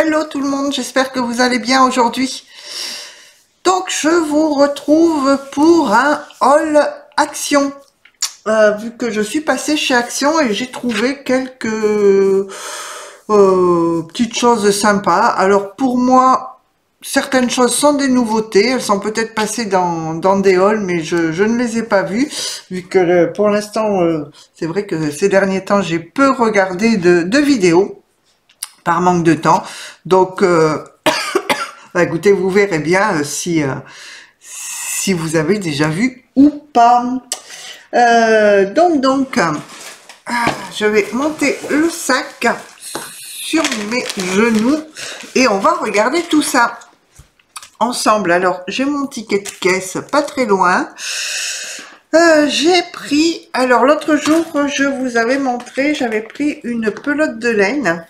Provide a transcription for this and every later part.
Hello tout le monde, j'espère que vous allez bien aujourd'hui. Donc je vous retrouve pour un haul Action. Vu que je suis passée chez Action et j'ai trouvé quelques petites choses sympas. Alors pour moi, certaines choses sont des nouveautés. Elles sont peut-être passées dans des hauls, mais je ne les ai pas vues. Vu que pour l'instant, c'est vrai que ces derniers temps, j'ai peu regardé de vidéos par manque de temps. Donc, bah, écoutez, vous verrez bien si vous avez déjà vu ou pas. Je vais monter le sac sur mes genoux et on va regarder tout ça ensemble. Alors, j'ai mon ticket de caisse pas très loin. J'ai pris, alors l'autre jour, je vous avais montré, j'avais pris une pelote de laine.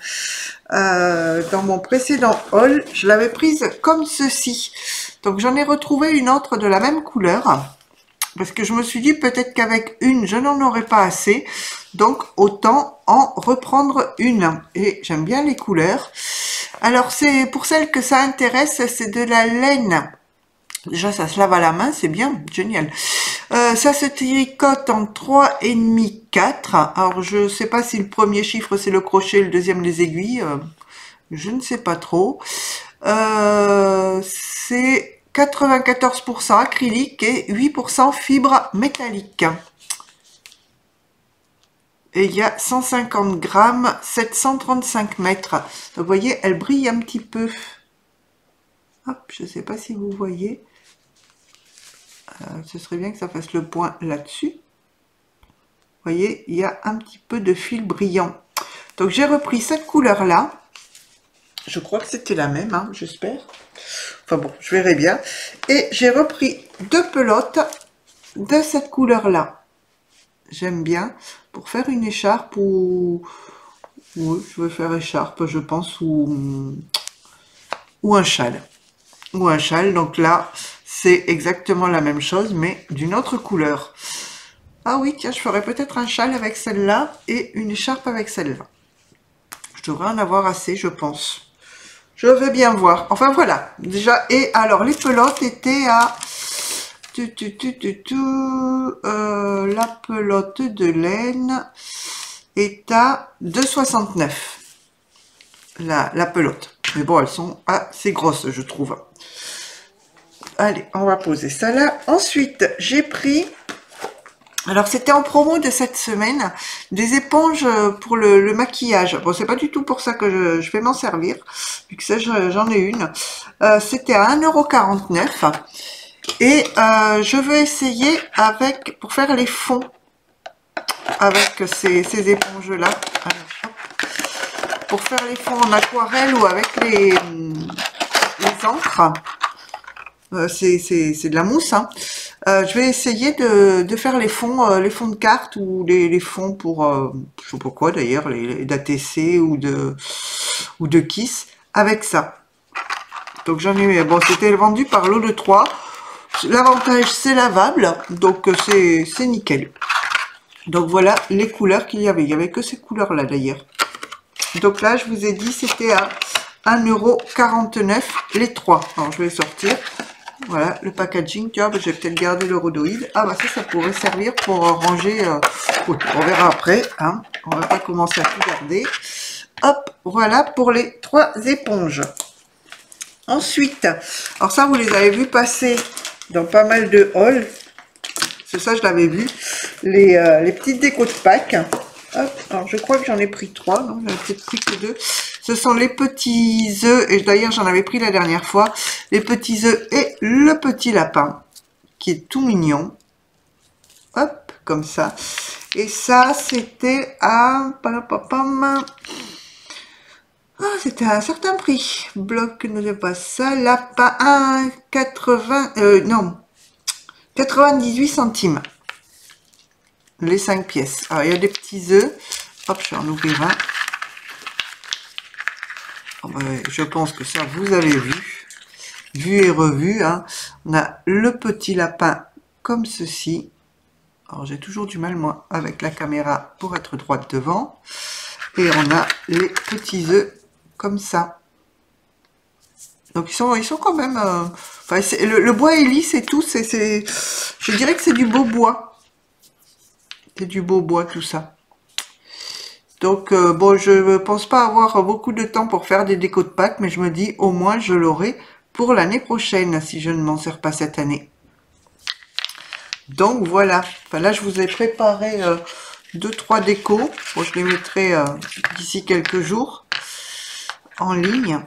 Dans mon précédent haul, je l'avais prise comme ceci. Donc j'en ai retrouvé une autre de la même couleur. Parce que je me suis dit peut-être qu'avec une, je n'en aurais pas assez. Donc autant en reprendre une. Et j'aime bien les couleurs. Alors c'est pour celles que ça intéresse, c'est de la laine. Déjà ça se lave à la main, c'est bien, génial. Ça se tricote en 3,5, 4. Alors je sais pas si le premier chiffre c'est le crochet, le deuxième les aiguilles. Je ne sais pas trop. C'est 94% acrylique et 8% fibre métallique. Et il y a 150 grammes, 735 mètres. Donc, vous voyez, elle brille un petit peu. Hop, je ne sais pas si vous voyez. Ce serait bien que ça fasse le point là-dessus. Vous voyez, il y a un petit peu de fil brillant. Donc, j'ai repris cette couleur-là. Je crois que c'était la même, hein, j'espère. Enfin bon, je verrai bien. Et j'ai repris deux pelotes de cette couleur-là. J'aime bien pour faire une écharpe ou... Oui, je vais faire écharpe, je pense, ou un châle. Ou un châle, donc là, c'est exactement la même chose, mais d'une autre couleur. Ah oui, tiens, je ferais peut-être un châle avec celle-là et une écharpe avec celle-là. Je devrais en avoir assez, je pense. Je vais bien voir. Enfin, voilà. Déjà, et alors, les pelotes étaient à... la pelote de laine est à 2,69. La pelote. Mais bon, elles sont assez grosses, je trouve. Allez, on va poser ça là. Ensuite, j'ai pris... Alors, c'était en promo de cette semaine, des éponges pour le maquillage. Bon, c'est pas du tout pour ça que je vais m'en servir, vu que ça, j'en ai une. C'était à 1,49 €. Et je veux essayer pour faire les fonds avec ces éponges-là. Pour faire les fonds en aquarelle ou avec les encres. C'est de la mousse, hein. Je vais essayer de faire les fonds de cartes ou les fonds pour, je sais pas quoi d'ailleurs, les d'ATC ou de Kiss, avec ça. Donc j'en ai, bon, c'était vendu par lot de 3. L'avantage, c'est lavable, donc c'est nickel. Donc voilà les couleurs qu'il y avait. Il n'y avait que ces couleurs-là d'ailleurs. Donc là, je vous ai dit, c'était à 1,49 € les 3. Alors je vais sortir. Voilà, le packaging, tu vois, je vais peut-être garder le rhodoïde. Ah bah ça pourrait servir pour ranger, oui, on verra après, hein. On va pas commencer à tout garder. Hop, voilà pour les 3 éponges. Ensuite, alors ça, vous les avez vu passer dans pas mal de hauls. C'est ça, je l'avais vu. Les petites décos de Pâques. Hop, alors je crois que j'en ai pris 3, non, j'en ai peut-être pris que 2. Ce sont les petits œufs, et d'ailleurs j'en avais pris la dernière fois, les petits œufs et le petit lapin, qui est tout mignon. Hop, comme ça. Et ça, c'était à... c'était à un certain prix. Bloc, ne sais pas ça. Lapin, 1,80... non, 98 centimes. Les 5 pièces. Alors, il y a des petits œufs. Hop, je vais en ouvrir un. Je pense que ça, vous avez vu et revu, hein. On a le petit lapin comme ceci. Alors, j'ai toujours du mal, moi, avec la caméra pour être droite devant. Et on a les petits œufs comme ça. Donc ils sont quand même... enfin, le bois est lisse et tout, je dirais que c'est du beau bois. C'est du beau bois tout ça. Donc bon, je ne pense pas avoir beaucoup de temps pour faire des décos de Pâques, mais je me dis au moins je l'aurai pour l'année prochaine si je ne m'en sers pas cette année. Donc voilà, enfin, là je vous ai préparé 2-3 décos. Bon, je les mettrai d'ici quelques jours en ligne,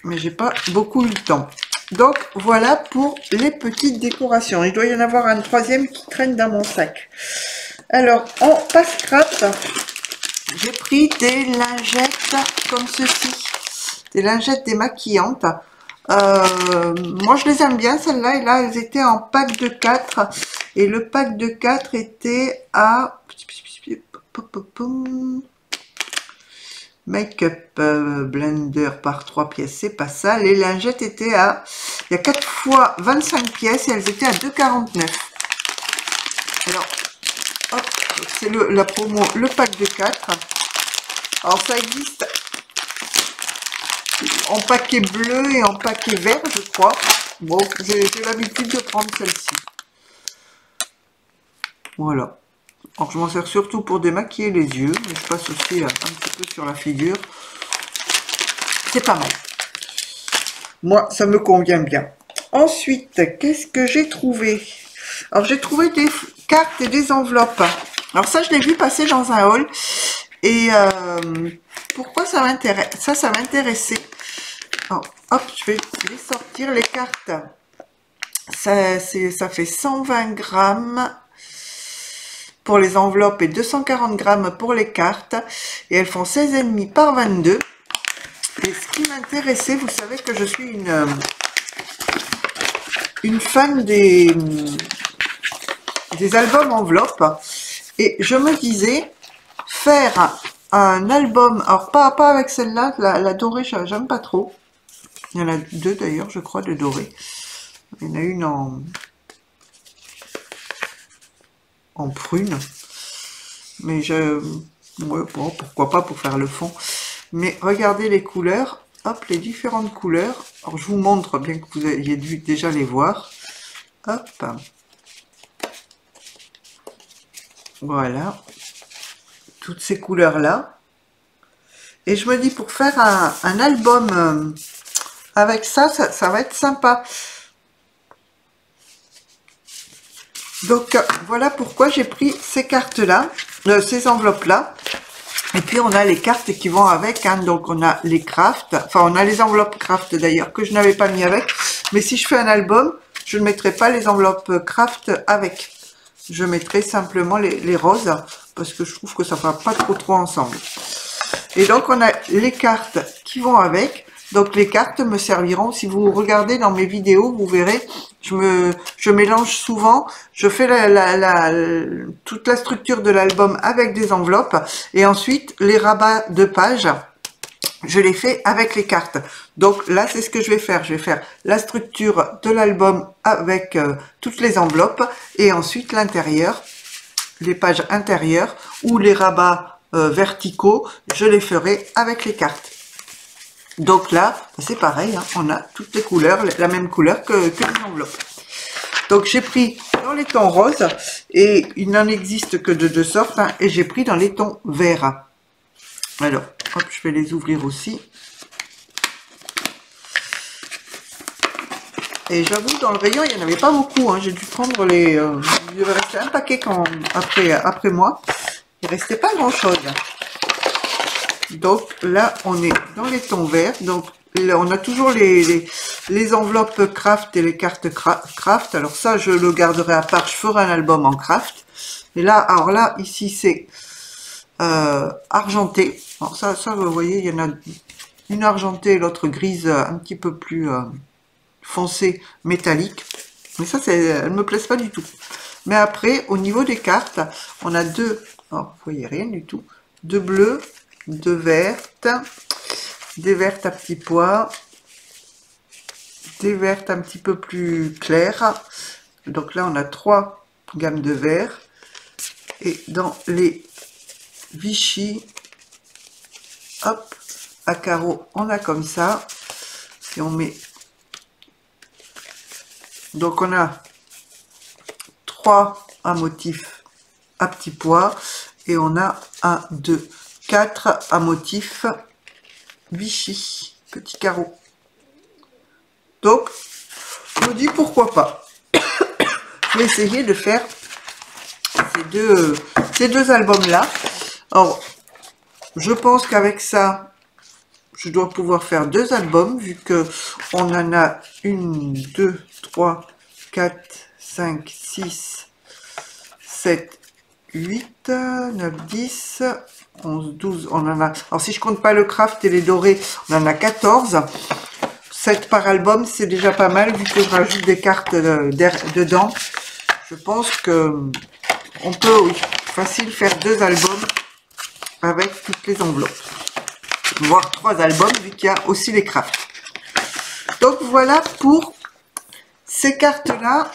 mais j'ai pas beaucoup eu le temps. Donc voilà pour les petites décorations. Il doit y en avoir un troisième qui traîne dans mon sac. Alors en passe-crap, j'ai pris des lingettes comme ceci, des lingettes démaquillantes. Moi je les aime bien celles-là, et là elles étaient en pack de 4 et le pack de 4 était à Make-up blender par 3 pièces, c'est pas ça. Les lingettes étaient à, il y a 4 fois 25 pièces et elles étaient à 2,49. Alors hop, c'est la promo, le pack de 4. Alors ça existe en paquet bleu et en paquet vert, je crois. Bon, j'ai l'habitude de prendre celle-ci. Voilà. Alors je m'en sers surtout pour démaquiller les yeux, mais je passe aussi un petit peu sur la figure. C'est pas mal. Moi, ça me convient bien. Ensuite, qu'est-ce que j'ai trouvé? Alors j'ai trouvé des cartes et des enveloppes. Alors ça, je l'ai vu passer dans un haul. Et pourquoi ça m'intéresse? Ça m'intéressait. Hop, je vais les sortir, les cartes. Ça fait 120 grammes pour les enveloppes et 240 grammes pour les cartes. Et elles font 16,5 par 22. Et ce qui m'intéressait, vous savez que je suis une fan des albums enveloppes. Et je me disais, faire un album, alors pas avec celle-là, la dorée, j'aime pas trop. Il y en a deux d'ailleurs, je crois, de dorée. Il y en a une en prune. Mais ouais, bon, pourquoi pas pour faire le fond. Mais regardez les couleurs. Hop, les différentes couleurs. Alors je vous montre, bien que vous ayez dû déjà les voir. Hop. Voilà. Toutes ces couleurs-là. Et je me dis, pour faire un album avec ça va être sympa. Donc voilà pourquoi j'ai pris ces cartes-là, ces enveloppes-là. Et puis on a les cartes qui vont avec, hein. Donc on a les crafts, enfin on a les enveloppes craft d'ailleurs que je n'avais pas mis avec. Mais si je fais un album, je ne mettrai pas les enveloppes craft avec. Je mettrai simplement les roses parce que je trouve que ça ne va pas trop ensemble. Et donc on a les cartes qui vont avec. Donc les cartes me serviront, si vous regardez dans mes vidéos, vous verrez, je mélange souvent, je fais toute la structure de l'album avec des enveloppes, et ensuite les rabats de pages, je les fais avec les cartes. Donc là, c'est ce que je vais faire la structure de l'album avec toutes les enveloppes, et ensuite l'intérieur, les pages intérieures, ou les rabats verticaux, je les ferai avec les cartes. Donc là, c'est pareil, hein, on a toutes les couleurs, la même couleur que les enveloppes. Donc j'ai pris dans les tons roses, et il n'en existe que de deux sortes, hein, et j'ai pris dans les tons verts. Alors, hop, je vais les ouvrir aussi. Et j'avoue, dans le rayon, il n'y en avait pas beaucoup, hein, j'ai dû prendre les... il devait rester un paquet après moi. Il ne restait pas grand chose. Donc là, on est dans les tons verts. Donc là, on a toujours les enveloppes craft et les cartes craft. Alors ça, je le garderai à part. Je ferai un album en craft. Et là, alors là, ici, c'est argenté. Alors ça, vous voyez, il y en a une argentée et l'autre grise, un petit peu plus foncée, métallique. Mais ça, elles me plaisent pas du tout. Mais après, au niveau des cartes, on a deux. Alors, vous voyez rien du tout. Deux bleus. Deux vertes, des vertes à petits pois, des vertes un petit peu plus claires. Donc là, on a 3 gammes de verts. Et dans les Vichy, hop, à carreaux, on a comme ça. Si on met Donc on a 3 à motif à petits pois et on a 1, 2, 4 à motif Vichy, petit carreau. Donc, je me dis pourquoi pas. Je vais essayer de faire ces deux albums-là. Alors, je pense qu'avec ça, je dois pouvoir faire 2 albums, vu que on en a 1, 2, 3, 4, 5, 6, 7, 8, 9, 10, 11, 12, on en a... Alors si je compte pas le craft et les dorés, on en a 14. 7 par album, c'est déjà pas mal, vu que je rajoute des cartes dedans. Je pense que on peut, oui, facile faire 2 albums avec toutes les enveloppes. Voire 3 albums, vu qu'il y a aussi les crafts. Donc voilà pour ces cartes-là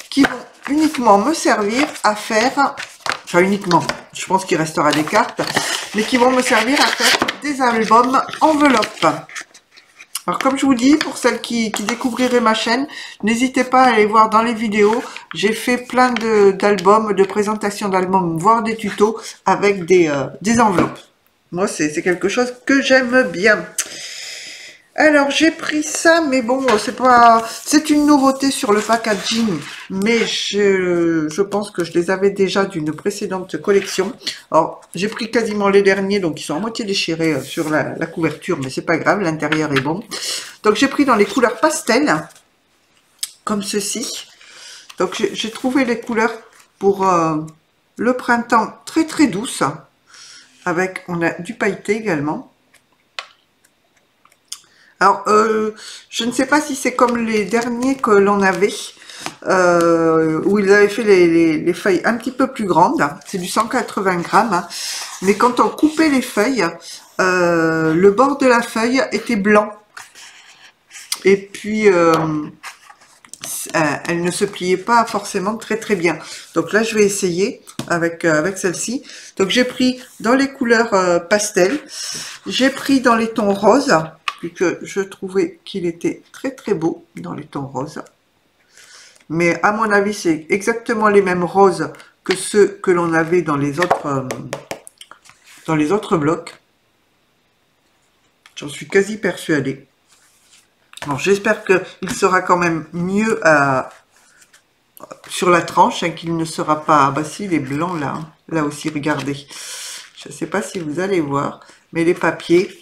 qui vont uniquement me servir à faire... Enfin uniquement, je pense qu'il restera des cartes, mais qui vont me servir à faire des albums enveloppes. Alors comme je vous dis, pour celles qui découvriraient ma chaîne, n'hésitez pas à aller voir dans les vidéos, j'ai fait plein d'albums, de présentations d'albums, voire des tutos avec des enveloppes. Moi c'est quelque chose que j'aime bien. Alors j'ai pris ça, mais bon, c'est une nouveauté sur le packaging, mais je pense que je les avais déjà d'une précédente collection. Alors j'ai pris quasiment les derniers, donc ils sont à moitié déchirés sur la couverture, mais c'est pas grave, l'intérieur est bon. Donc j'ai pris dans les couleurs pastel, comme ceci. Donc j'ai trouvé les couleurs pour le printemps très très douces, avec, on a du pailleté également. Alors, je ne sais pas si c'est comme les derniers que l'on avait, où ils avaient fait les feuilles un petit peu plus grandes. C'est du 180 grammes. Hein. Mais quand on coupait les feuilles, le bord de la feuille était blanc. Et puis, elle ne se pliait pas forcément très très bien. Donc là, je vais essayer avec celle-ci. Donc j'ai pris dans les couleurs pastel. J'ai pris dans les tons roses. Puisque je trouvais qu'il était très très beau dans les tons roses. Mais à mon avis, c'est exactement les mêmes roses que ceux que l'on avait dans les autres blocs. J'en suis quasi persuadée. Bon, j'espère qu'il sera quand même mieux sur la tranche, hein, qu'il ne sera pas... Ah bah si, il est blanc là. Hein. Là aussi, regardez. Je ne sais pas si vous allez voir, mais les papiers...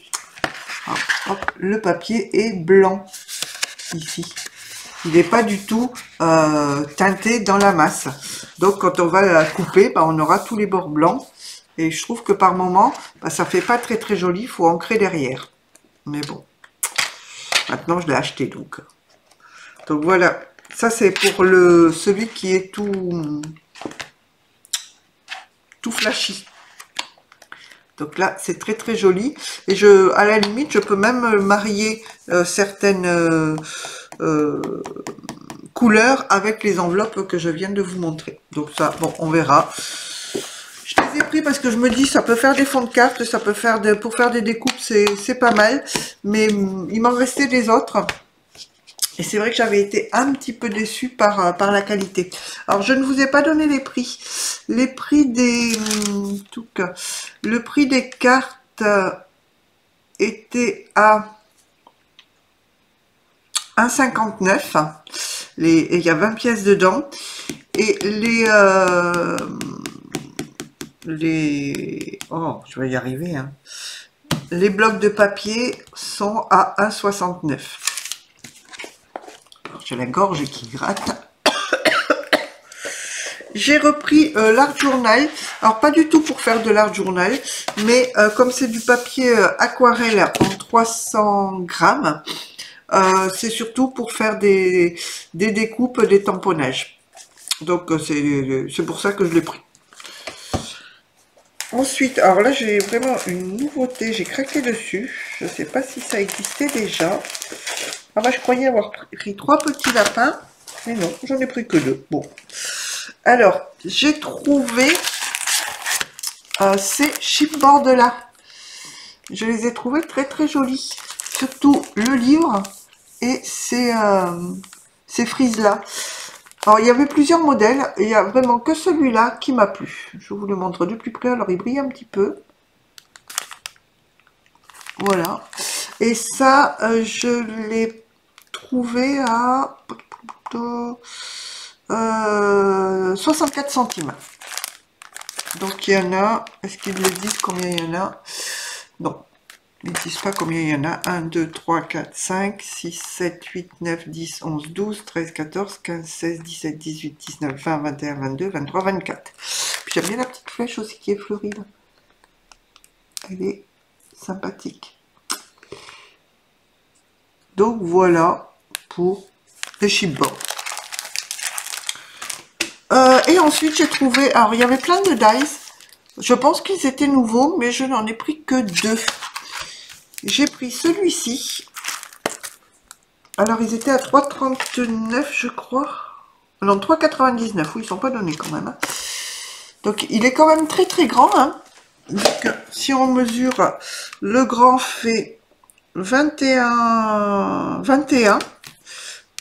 Hop, le papier est blanc ici. Il n'est pas du tout teinté dans la masse. Donc quand on va la couper, bah, on aura tous les bords blancs. Et je trouve que par moment, bah, ça fait pas très très joli. Il faut ancrer derrière. Mais bon. Maintenant je l'ai acheté donc. Donc voilà. Ça c'est pour celui qui est tout flashy. Donc là, c'est très très joli. Et à la limite, je peux même marier certaines couleurs avec les enveloppes que je viens de vous montrer. Donc ça, bon, on verra. Je les ai pris parce que je me dis, ça peut faire des fonds de cartes, ça peut faire pour faire des découpes, c'est pas mal. Mais il m'en restait des autres. Et c'est vrai que j'avais été un petit peu déçue par la qualité. Alors, je ne vous ai pas donné les prix. Les prix le prix des cartes était à 1,59. Il y a 20 pièces dedans. Et oh, je vais y arriver. Hein. Les blocs de papier sont à 1,69. J'ai la gorge qui gratte. J'ai repris l'art journal. Alors, pas du tout pour faire de l'art journal, mais comme c'est du papier aquarelle en 300 grammes, c'est surtout pour faire des découpes, des tamponnages. Donc, c'est pour ça que je l'ai pris. Ensuite, alors là, j'ai vraiment une nouveauté. J'ai craqué dessus. Je ne sais pas si ça existait déjà. Ah bah, je croyais avoir pris 3 petits lapins, mais non, j'en ai pris que 2. Bon. Alors, j'ai trouvé ces chipboards là. Je les ai trouvés très très jolis. Surtout le livre et ces ces frises-là. Alors, il y avait plusieurs modèles, et il n'y a vraiment que celui-là qui m'a plu. Je vous le montre de plus près, alors il brille un petit peu. Voilà. Et ça, je l'ai trouvé à 64 centimes. Donc, il y en a, est-ce qu'ils me disent combien il y en a? Non. Ils ne disent pas combien il y en a. 1, 2, 3, 4, 5, 6, 7, 8, 9, 10, 11, 12, 13, 14, 15, 16, 17, 18, 19, 20, 21, 22, 23, 24. Puis j'aime bien la petite flèche aussi qui est fleurie là. Elle est sympathique. Donc voilà pour les chipboards. Et ensuite j'ai trouvé, alors il y avait plein de dice. Je pense qu'ils étaient nouveaux, mais je n'en ai pris que 2. J'ai pris celui-ci. Alors, ils étaient à 3,39, je crois. Non, 3,99. Oui, ils sont pas donnés quand même. Hein. Donc, il est quand même très, très grand. Hein. Donc, si on mesure, le grand fait 21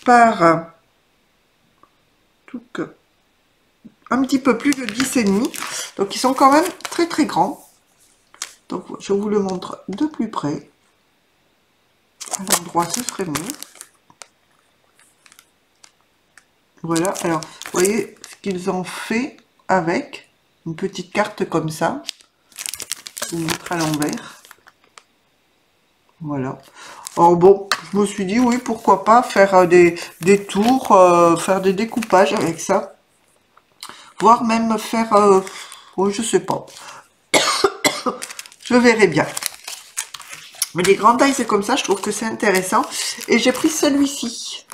par un petit peu plus de 10,5. Donc, ils sont quand même très, très grands. Donc, je vous le montre de plus près. À l'endroit, ce serait mieux. Voilà, alors, vous voyez ce qu'ils ont fait avec une petite carte comme ça. Je vous montre à l'envers. Voilà. Alors bon, je me suis dit, oui, pourquoi pas faire des tours, faire des découpages avec ça. Voire même faire, oh, je sais pas. Je verrai bien. Mais les grandes tailles, c'est comme ça, je trouve que c'est intéressant. Et j'ai pris celui-ci.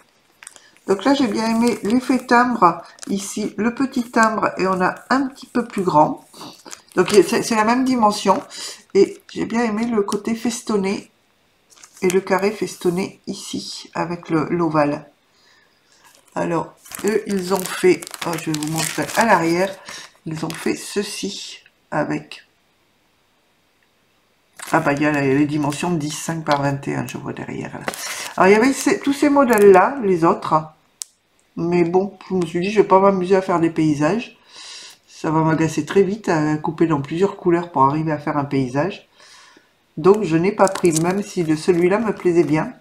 Donc là, j'ai bien aimé l'effet timbre. Ici, le petit timbre, et on a un petit peu plus grand. Donc c'est la même dimension. Et j'ai bien aimé le côté festonné. Et le carré festonné ici, avec l'ovale. Alors, eux, ils ont fait, oh, je vais vous montrer à l'arrière, ils ont fait ceci avec. Ah bah il y a les dimensions 10, 5 par 21, je vois derrière là. Alors il y avait tous ces modèles-là, les autres. Mais bon, je me suis dit, je vais pas m'amuser à faire des paysages. Ça va m'agacer très vite à couper dans plusieurs couleurs pour arriver à faire un paysage. Donc je n'ai pas pris, même si celui-là me plaisait bien.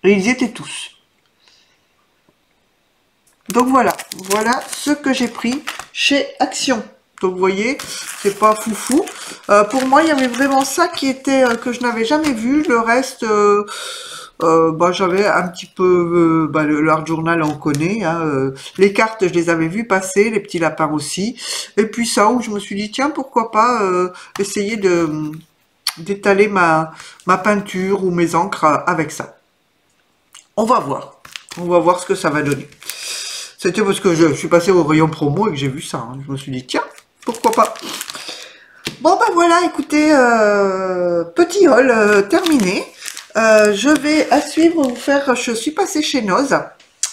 Et ils y étaient tous. Donc voilà, voilà ce que j'ai pris chez Action. Donc vous voyez, c'est pas foufou. Pour moi, il y avait vraiment ça qui était que je n'avais jamais vu. Le reste, bah, j'avais un petit peu bah, l'art journal, on connaît. Hein, les cartes, je les avais vues passer, les petits lapins aussi. Et puis ça, où je me suis dit, tiens, pourquoi pas essayer d'étaler ma peinture ou mes encres avec ça. On va voir. On va voir ce que ça va donner. C'était parce que je suis passé au rayon promo et que j'ai vu ça. Hein. Je me suis dit, tiens, pourquoi pas. Bon, ben voilà, écoutez, petit haul terminé. Je vais à suivre vous faire, je suis passée chez Noz.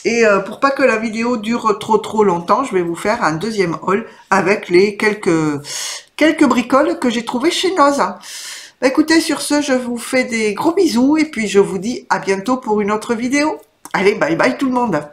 Et pour pas que la vidéo dure trop longtemps, je vais vous faire un deuxième haul avec les quelques bricoles que j'ai trouvées chez Noz. Bah, écoutez, sur ce, je vous fais des gros bisous et puis je vous dis à bientôt pour une autre vidéo. Allez, bye bye tout le monde.